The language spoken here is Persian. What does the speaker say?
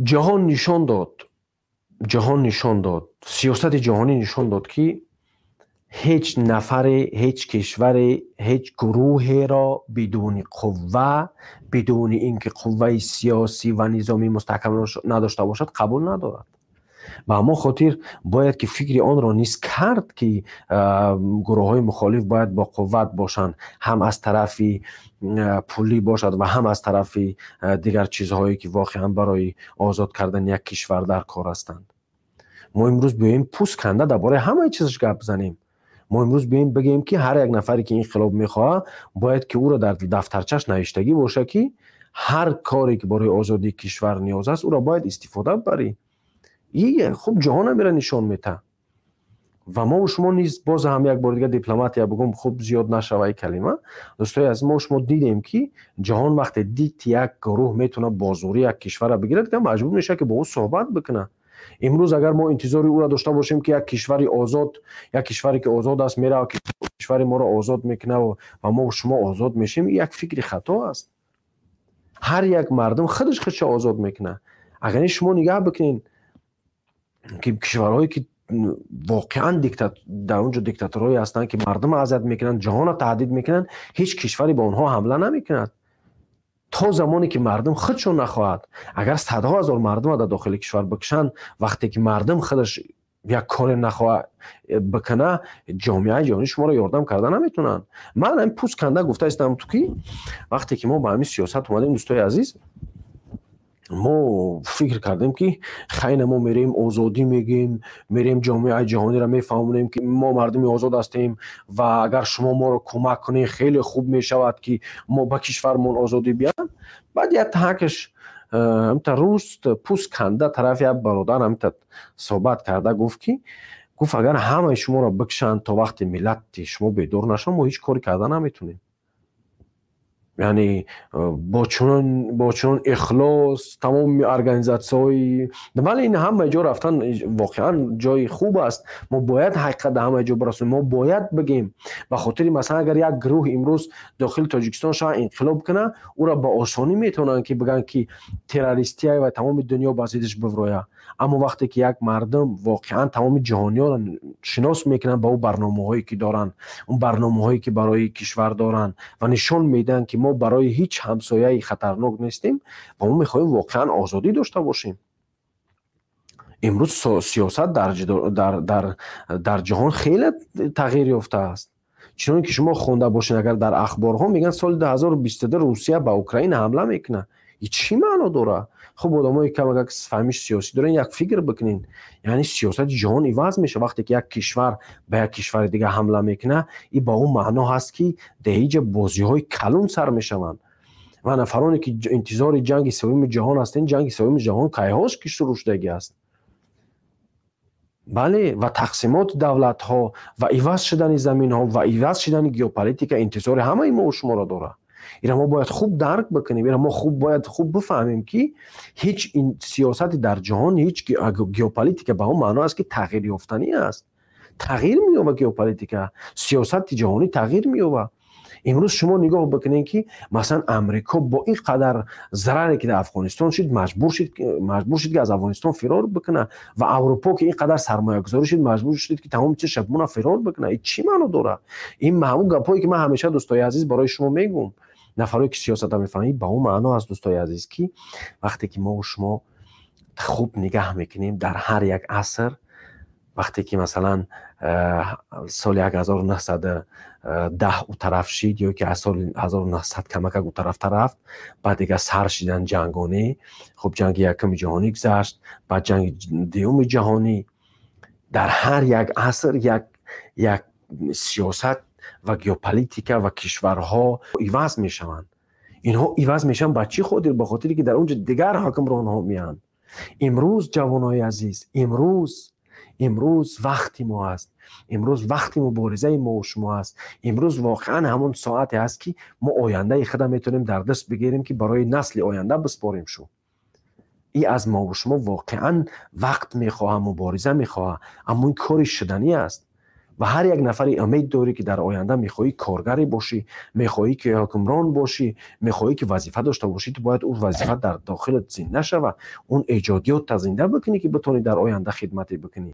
جهان نشان داد، سیاست جهانی نشان داد که هیچ نفر، هیچ کشور، هیچ گروه را بدون قوه، بدون اینکه قوه سیاسی و نظامی مستحکم نداشته باشد قبول ندارد. و اما خاطر باید که فکر آن را نیست کرد که گروه های مخالف باید با قوت باشند، هم از طرف پولی باشد و هم از طرف دیگر چیزهایی که واقعا برای آزاد کردن یک کشور در کار هستند. ما امروز بیاییم پوست کنده درباره همه چیزش گپ بزنیم. ما امروز بیاییم بگیم که هر یک نفری که انقلاب میخواه باید که او را در دفترچش نوشتگی باشه که هر کاری که برای آزادی کشور نیاز است او را باید استفاده ببری. این خب جهان میره نشان میده. و ما و شما نیز باز هم یک بار دیگه دیپلمات یا بگم خوب زیاد نشوه کلمه دوستای از ما و شما دیدیم که جهان وقتی دید یک گروه میتونه بازوری یک کشور را بگیرد که مجبور میشه که با او صحبت بکنه. امروز اگر ما انتظاری او را داشته باشیم که یک کشوری آزاد، یک کشوری که آزاد است میره و کشور ما را آزاد میکنه و ما و شما آزاد میشیم، یک فکر خطا است. هر یک مردم خودش آزاد میکنه. اگر شما نگاه بکنین که کشورهایی که واقعا در اونجا دیکتاتورهایی هستند که مردم اذیت میکنن، جهان را تهدید میکنن، هیچ کشوری به اونها حمله نمیکند تا زمانی که مردم خودشون نخواهد. اگر صدها هزار مردم در داخل کشور بکشن، وقتی که مردم خودش یک کار نخواه بکنه، جامعه جهانی شما را یاردم کردن نمیتونن. من این پوست کنده گفته استم تو که وقتی که ما با همین سیاست اومدیم دوستای عزیز، ما فکر کردیم که خیلی ما میریم آزادی میگیم، میریم جامعه جهانی را میفهمونیم که ما مردم آزاد هستیم و اگر شما ما را کمک کنید خیلی خوب میشود که ما با کشورمون آزادی بیان. بعد یک تحکش همتا روز پوست کنده طرف یک برادر همتا صحبت کرده گفت اگر همه شما را بکشن تا وقت ملت شما بیدار نشن ما هیچ کاری کردن نمیتونیم. یعنی با چون اخلاص تمام ارگانیزاسیون‌های، ولی این همه جا رفتن واقعا جای خوب است. ما باید حقیقت همه جا برسونیم. ما باید بگیم به خاطر مثلا اگر یک گروه امروز داخل تاجیکستان شاه انقلاب کنه، او را با آسانی میتونن که بگن که تروریستی و تمام دنیا بازیدش بفرویه. اما وقتی که یک مردم واقعا تمام جهانیان را شناس میکنن با اون برنامه‌هایی که دارن، اون برنامه‌هایی که برای کشور دارن و نشون میدن که ما برای هیچ همسایه خطرناک نیستیم و ما میخوایم واقعا آزادی داشته باشیم. امروز سیاست در جهان خیلی تغییر یافته است. چون که شما خونده باشین اگر در اخبارها میگن سال 2022 روسیه به اوکراین حمله میکنه. این چی معنی داره؟ خب آدمایی که اگر فهمش سیاسی دارن یک فکر بکنین. یعنی سیاست جهان عوض میشه وقتی که یک کشور به یک کشور دیگه حمله میکنه. این با اون معنا هست که دهیج بازی‌های کلون سر میشوند. و نفرانی که انتظار جنگ سوم جهان هستند، جنگ سوم جهان کایهاش که شروع شدگی است. بله، و تقسیمات دولت ها و عوض شدن زمین ها و عوض شدن ژئوپلیتیک انتظار همه ما و شما را داره. اینا ما باید خوب درک بکنیم. اینا ما باید خوب بفهمیم که هیچ این سیاست در جهان، هیچ ژئوپلیتیک به اون معنا است که تغییر یافتنی است. تغییر می‌یابه ژئوپلیتیک، سیاست جهانی تغییر می‌یابه. امروز شما نگاه بکنین که مثلا امریکا با این قدر ضرری که در افغانستان شد مجبور شد که از افغانستان فرار بکنه و اروپا که این قدر سرمایه گذاری شد مجبور شد که تمام چه شبمون فرار بکنه. این چی معنی داره؟ این همون گپایی که من همیشه دوستای عزیز برای شما میگم، نفرایی که سیاست هم میفهمید با اون معنا است دوستای عزیز که وقتی که ما و شما خوب نگاه میکنیم در هر یک عصر، وقتی که مثلا سال 1910 او طرف شید یا که سال 1900 کمک او طرف رفت، بعد دیگه سر شدن جنگانی، خب جنگ یکم جهانی گذشت، بعد جنگ دوم جهانی. در هر یک عصر یک سیاست و ژئوپلیتیک و کشورها عوض میشوند. اینها عوض میشن با چی خاطر؟ به خاطری که در اونجا دیگر حکمران ها میان. امروز جوانای عزیز، امروز وقتی ما است، امروز وقتی مبارزه ما و شما است. امروز واقعا همون ساعتی است که ما آینده خودم میتونیم در دست بگیریم که برای نسل آینده بسپاریم شو. این از ما و شما واقعا وقت میخواه، مبارزه میخواه، اما این کاری شدنی است. و هر یک نفری امید داری که در آینده میخواهی کارگری باشی، میخواهی که حکمران باشی، میخواهی که وظیفه داشته باشی، تو باید اون وظیفه در داخلت زنده شوه، اون ایجادیات زنده بکنی که بتونی در آینده خدمتی بکنی.